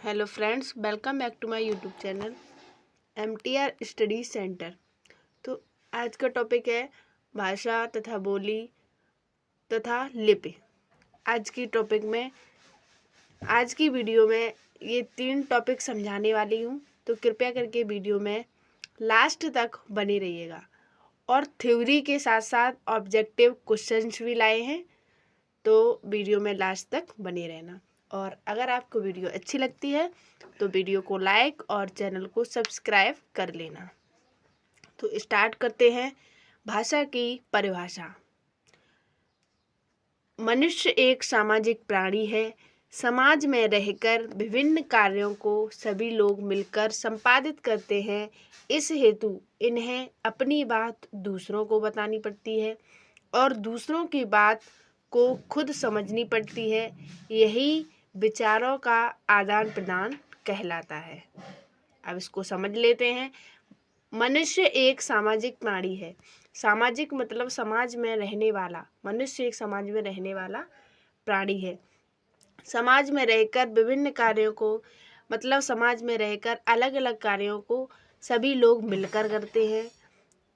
Hello friends, welcome back to my YouTube channel MTR study centre. तो आज का topic है भाषा तथा बोली तथा लिपि। आज की वीडियो में ये 3 टॉपिक समझाने वाली हूँ, तो कृपया करके वीडियो में लास्ट तक बने रहिएगा। और थ्योरी के साथ साथ ऑब्जेक्टिव क्वेश्चंस भी लाए हैं, तो वीडियो में लास्ट तक बने रहना। और अगर आपको वीडियो अच्छी लगती है तो वीडियो को लाइक और चैनल को सब्सक्राइब कर लेना। तो स्टार्ट करते हैं। भाषा की परिभाषा। मनुष्य एक सामाजिक प्राणी है। समाज में रहकर विभिन्न कार्यों को सभी लोग मिलकर संपादित करते हैं। इस हेतु इन्हें अपनी बात दूसरों को बतानी पड़ती है और दूसरों की बात को खुद समझनी पड़ती है। यही विचारों का आदान प्रदान कहलाता है। अब इसको समझ लेते हैं। मनुष्य एक सामाजिक प्राणी है। सामाजिक मतलब समाज में रहने वाला। मनुष्य एक समाज में रहने वाला प्राणी है। समाज में रहकर विभिन्न कार्यों को मतलब समाज में रहकर अलग अलग कार्यों को सभी लोग मिलकर करते हैं।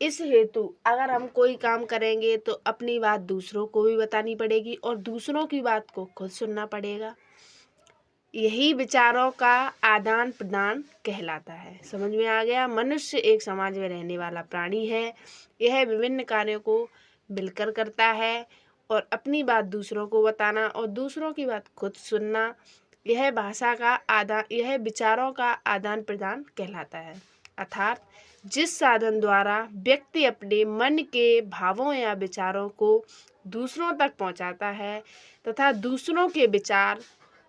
इस हेतु अगर हम कोई काम करेंगे तो अपनी बात दूसरों को भी बतानी पड़ेगी और दूसरों की बात को खुद सुनना पड़ेगा। यही विचारों का आदान प्रदान कहलाता है। समझ में आ गया। मनुष्य एक समाज में रहने वाला प्राणी है। यह विभिन्न कार्यों को मिलकर करता है और अपनी बात दूसरों को बताना और दूसरों की बात खुद सुनना, यह विचारों का आदान प्रदान कहलाता है। अर्थात जिस साधन द्वारा व्यक्ति अपने मन के भावों या विचारों को दूसरों तक पहुंचाता है तथा दूसरों के विचार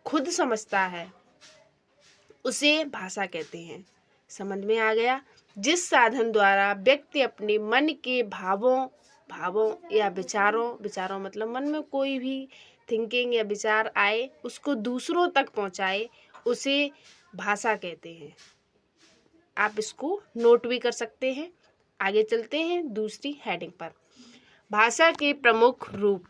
खुद समझता है, उसे भाषा कहते हैं। समझ में आ गया। जिस साधन द्वारा व्यक्ति अपने मन के भावों या विचारों मतलब मन में कोई भी थिंकिंग या विचार आए उसको दूसरों तक पहुंचाए, उसे भाषा कहते हैं। आप इसको नोट भी कर सकते हैं। आगे चलते हैं दूसरी हेडिंग पर। भाषा के प्रमुख रूप।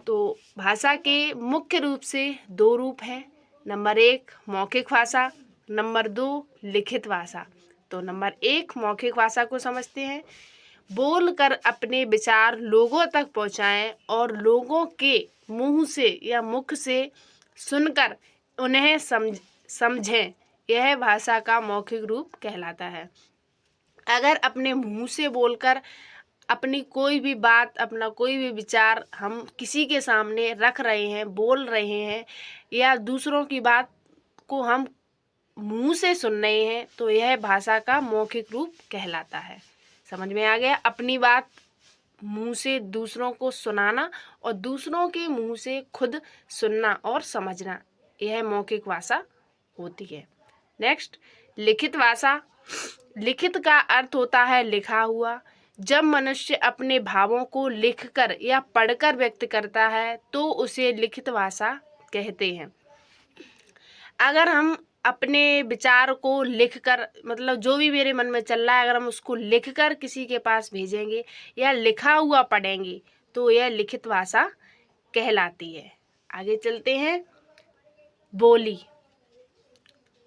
तो भाषा के मुख्य रूप से 2 रूप हैं। नंबर 1 मौखिक भाषा, नंबर 2 लिखित भाषा। तो नंबर 1 मौखिक भाषा को समझते हैं। बोलकर अपने विचार लोगों तक पहुंचाएं और लोगों के मुंह से या मुख से सुनकर उन्हें समझें, यह भाषा का मौखिक रूप कहलाता है। अगर अपने मुंह से बोलकर अपनी कोई भी बात, अपना कोई भी विचार हम किसी के सामने रख रहे हैं, बोल रहे हैं या दूसरों की बात को हम मुंह से सुन रहे हैं, तो यह भाषा का मौखिक रूप कहलाता है। समझ में आ गया। अपनी बात मुंह से दूसरों को सुनाना और दूसरों के मुंह से खुद सुनना और समझना, यह मौखिक भाषा होती है। नेक्स्ट लिखित भाषा। लिखित का अर्थ होता है लिखा हुआ। जब मनुष्य अपने भावों को लिखकर या पढ़कर व्यक्त करता है तो उसे लिखित भाषा कहते हैं। अगर हम अपने विचार को लिखकर मतलब जो भी मेरे मन में चल रहा है, अगर हम उसको लिखकर किसी के पास भेजेंगे या लिखा हुआ पढ़ेंगे तो यह लिखित भाषा कहलाती है। आगे चलते हैं। बोली।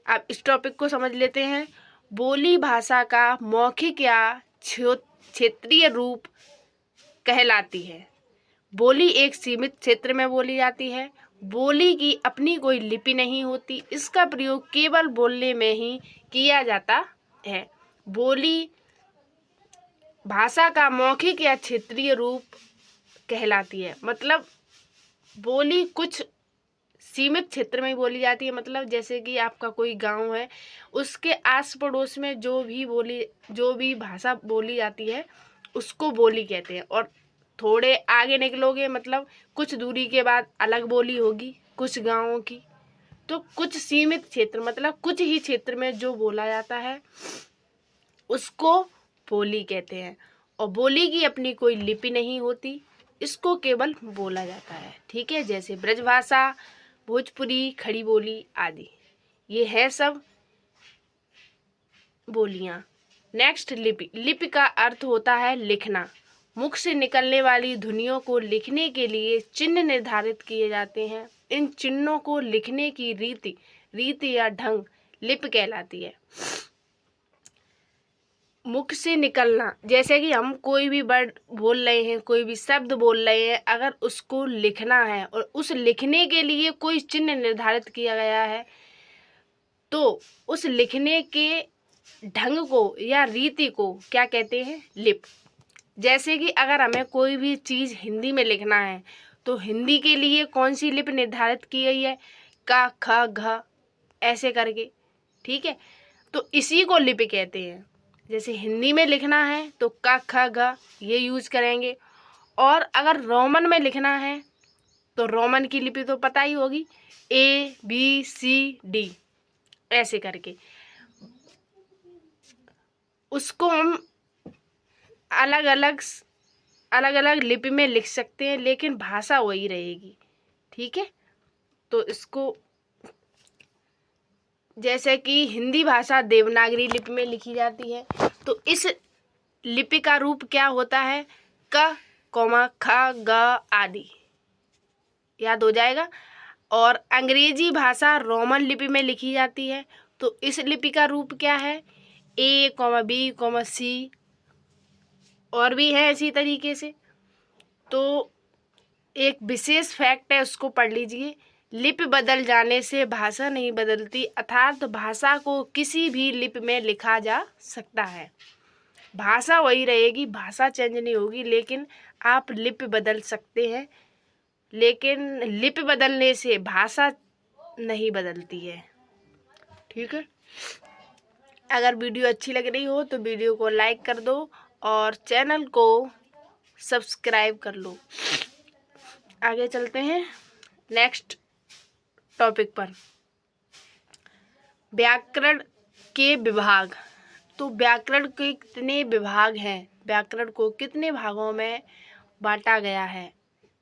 अब इस टॉपिक को समझ लेते हैं। बोली भाषा का मौखिक या क्षेत्रीय रूप कहलाती है। बोली एक सीमित क्षेत्र में बोली जाती है। बोली की अपनी कोई लिपि नहीं होती। इसका प्रयोग केवल बोलने में ही किया जाता है। बोली भाषा का मौखिक या क्षेत्रीय रूप कहलाती है। मतलब बोली कुछ सीमित क्षेत्र में बोली जाती है। मतलब जैसे कि आपका कोई गांव है, उसके आस पड़ोस में जो भी भाषा बोली जाती है उसको बोली कहते हैं। और थोड़े आगे निकलोगे मतलब कुछ दूरी के बाद अलग बोली होगी कुछ गांवों की। तो कुछ सीमित क्षेत्र मतलब कुछ ही क्षेत्र में जो बोला जाता है उसको बोली कहते हैं। और बोली की अपनी कोई लिपि नहीं होती, इसको केवल बोला जाता है। ठीक है। जैसे ब्रजभाषा, भोजपुरी, खड़ी बोली आदि, ये है सब बोलियां। नेक्स्ट लिपि। लिपि का अर्थ होता है लिखना। मुख से निकलने वाली ध्वनियों को लिखने के लिए चिन्ह निर्धारित किए जाते हैं। इन चिन्हों को लिखने की रीति रीति या ढंग लिपि कहलाती है। मुख से निकलना, जैसे कि हम कोई भी वर्ड बोल रहे हैं, कोई भी शब्द बोल रहे हैं, अगर उसको लिखना है और उस लिखने के लिए कोई चिन्ह निर्धारित किया गया है तो उस लिखने के ढंग को या रीति को क्या कहते हैं? लिप। जैसे कि अगर हमें कोई भी चीज़ हिंदी में लिखना है तो हिंदी के लिए कौन सी लिपि निर्धारित की गई है? क ख घ ऐसे करके, ठीक है। तो इसी को लिपि कहते हैं। जैसे हिंदी में लिखना है तो क ख घ ये यूज करेंगे, और अगर रोमन में लिखना है तो रोमन की लिपि तो पता ही होगी, ABCD ऐसे करके। उसको हम अलग अलग लिपि में लिख सकते हैं, लेकिन भाषा वही रहेगी, ठीक है। तो इसको, जैसे कि हिंदी भाषा देवनागरी लिपि में लिखी जाती है, तो इस लिपि का रूप क्या होता है? क, ख, ग आदि, याद हो जाएगा। और अंग्रेजी भाषा रोमन लिपि में लिखी जाती है, तो इस लिपि का रूप क्या है? A, B, C, और भी है इसी तरीके से। तो एक विशेष फैक्ट है, उसको पढ़ लीजिए। लिपि बदल जाने से भाषा नहीं बदलती, अर्थात भाषा को किसी भी लिपि में लिखा जा सकता है। भाषा वही रहेगी, भाषा चेंज नहीं होगी, लेकिन आप लिपि बदल सकते हैं, लेकिन लिपि बदलने से भाषा नहीं बदलती है, ठीक है। अगर वीडियो अच्छी लग रही हो तो वीडियो को लाइक कर दो और चैनल को सब्सक्राइब कर लो। आगे चलते हैं नेक्स्ट टॉपिक पर, व्याकरण के विभाग। तो व्याकरण के कितने विभाग हैं? व्याकरण को कितने भागों में बांटा गया है?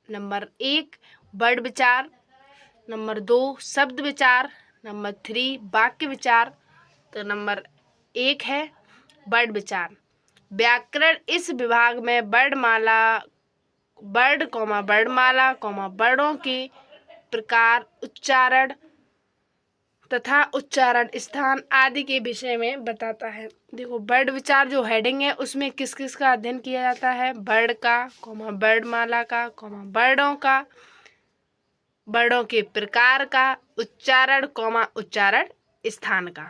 नंबर 1 वर्ड विचार, नंबर 2 शब्द विचार, नंबर 3 वाक्य विचार। तो नंबर 1 है वर्ड विचार। व्याकरण इस विभाग में वर्णमाला, वर्णों के प्रकार, उच्चारण तथा उच्चारण स्थान आदि के विषय में बताता है। देखो, वर्ड विचार जो हेडिंग है उसमें किस किस का अध्ययन किया जाता है? वर्ड का, वर्णमाला का, वर्णों का, वर्णों के प्रकार का, उच्चारण, उच्चारण स्थान का।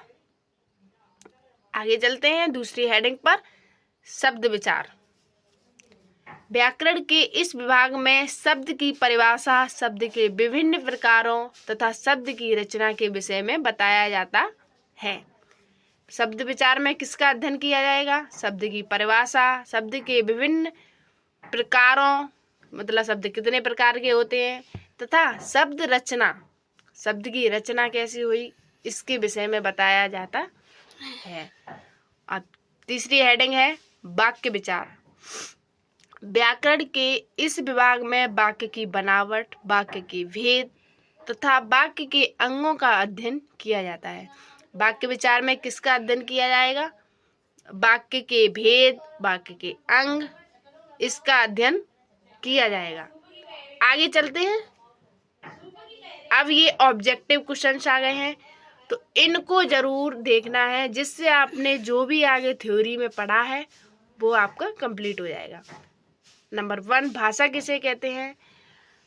आगे चलते हैं दूसरी हेडिंग पर, शब्द विचार। व्याकरण के इस विभाग में शब्द की परिभाषा, शब्द के विभिन्न प्रकारों तथा शब्द की रचना के विषय में बताया जाता है। शब्द विचार में किसका अध्ययन किया जाएगा? शब्द की परिभाषा, शब्द के विभिन्न प्रकारों, मतलब शब्द कितने प्रकार के होते हैं, तथा शब्द रचना, शब्द की रचना कैसी हुई, इसके विषय में बताया जाता है। अब तीसरी हेडिंग है वाक्य विचार। व्याकरण के इस विभाग में वाक्य की बनावट, वाक्य के भेद तथा वाक्य के अंगों का अध्ययन किया जाता है। वाक्य विचार में किसका अध्ययन किया जाएगा? वाक्य के भेद, वाक्य के अंग, इसका अध्ययन किया जाएगा। आगे चलते हैं। अब ये ऑब्जेक्टिव क्वेश्चंस आ गए हैं, तो इनको जरूर देखना है, जिससे आपने जो भी आगे थ्योरी में पढ़ा है वो आपका कंप्लीट हो जाएगा। नंबर 1, भाषा किसे कहते हैं?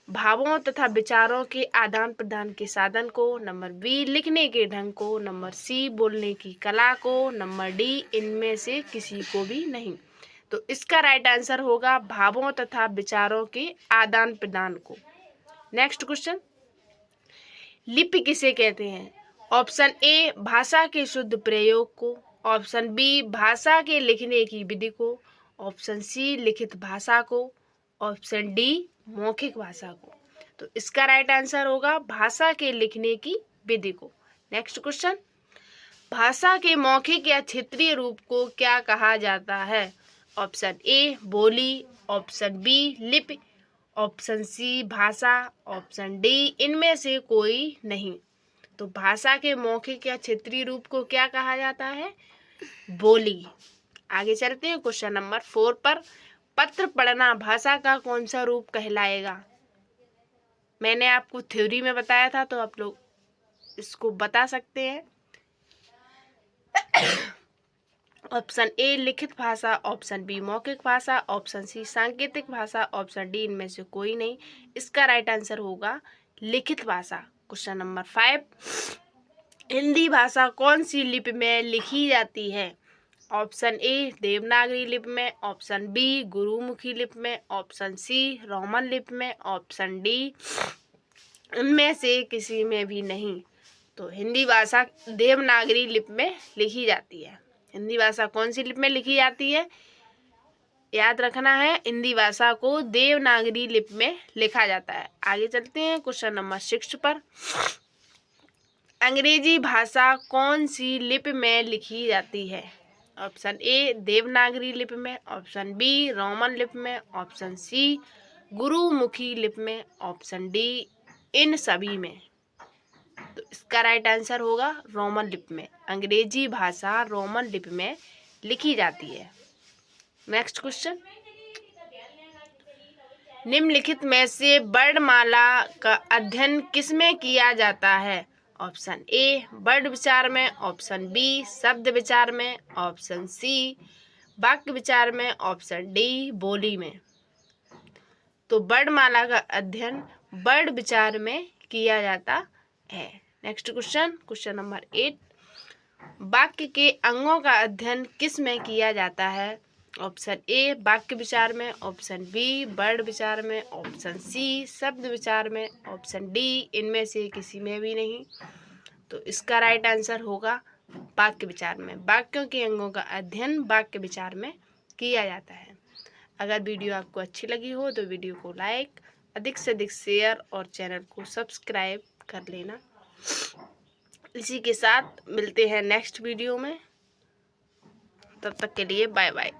भावों तथा विचारों के आदान प्रदान के साधन को। नंबर B, लिखने के ढंग को। नंबर C, बोलने की कला को। नंबर D, इनमें से किसी को भी नहीं। तो इसका राइट आंसर होगा भावों तथा विचारों के आदान प्रदान को। नेक्स्ट क्वेश्चन, लिपि किसे कहते हैं? ऑप्शन A, भाषा के शुद्ध प्रयोग को। ऑप्शन B, भाषा के लिखने की विधि को। ऑप्शन C, लिखित भाषा को। ऑप्शन D, मौखिक भाषा को। तो इसका राइट आंसर होगा भाषा के लिखने की विधि को। नेक्स्ट क्वेश्चन, भाषा के मौखिक या क्षेत्रीय रूप को क्या कहा जाता है? ऑप्शन A, बोली। ऑप्शन B, लिपि। ऑप्शन C, भाषा। ऑप्शन D, इनमें से कोई नहीं। तो भाषा के मौखिक या क्षेत्रीय रूप को क्या कहा जाता है? बोली। आगे चलते हैं क्वेश्चन नंबर 4 पर, पत्र पढ़ना भाषा का कौन सा रूप कहलाएगा? मैंने आपको थ्योरी में बताया था, तो आप लोग इसको बता सकते हैं। ऑप्शन ए लिखित भाषा, ऑप्शन बी मौखिक भाषा, ऑप्शन सी सांकेतिक भाषा, ऑप्शन डी इनमें से कोई नहीं। इसका राइट आंसर होगा लिखित भाषा। क्वेश्चन नंबर 5, हिंदी भाषा कौन सी लिपि में लिखी जाती है? ऑप्शन ए देवनागरी लिपि में, ऑप्शन बी गुरुमुखी लिपि में, ऑप्शन सी रोमन लिपि में, ऑप्शन डी इनमें से किसी में भी नहीं। तो हिंदी भाषा देवनागरी लिपि में लिखी जाती है। हिंदी भाषा कौन सी लिपि में लिखी जाती है? याद रखना है, हिंदी भाषा को देवनागरी लिपि में लिखा जाता है। आगे चलते हैं क्वेश्चन नंबर 6 पर। अंग्रेजी भाषा कौन सी लिपि में लिखी जाती है? ऑप्शन ए देवनागरी लिपि में, ऑप्शन बी रोमन लिपि में, ऑप्शन सी गुरुमुखी लिपि में, ऑप्शन डी इन सभी में। तो इसका राइट आंसर होगा रोमन लिपि में। अंग्रेजी भाषा रोमन लिपि में लिखी जाती है। नेक्स्ट क्वेश्चन, निम्नलिखित में से वर्णमाला का अध्ययन किसमें किया जाता है? ऑप्शन ए वर्ण विचार में, ऑप्शन बी शब्द विचार में, ऑप्शन सी वाक्य विचार में, ऑप्शन डी बोली में। तो वर्णमाला का अध्ययन वर्ण विचार में किया जाता है। नेक्स्ट क्वेश्चन, क्वेश्चन नंबर 8, वाक्य के अंगों का अध्ययन किस में किया जाता है? ऑप्शन ए वाक्य विचार में, ऑप्शन बी वर्ण विचार में, ऑप्शन सी शब्द विचार में, ऑप्शन डी इनमें से किसी में भी नहीं। तो इसका राइट आंसर होगा वाक्य विचार में। वाक्यों के अंगों का अध्ययन वाक्य विचार में किया जाता है। अगर वीडियो आपको अच्छी लगी हो तो वीडियो को लाइक, अधिक से अधिक शेयर और चैनल को सब्सक्राइब कर लेना। इसी के साथ मिलते हैं नेक्स्ट वीडियो में। तब तक के लिए बाय बाय।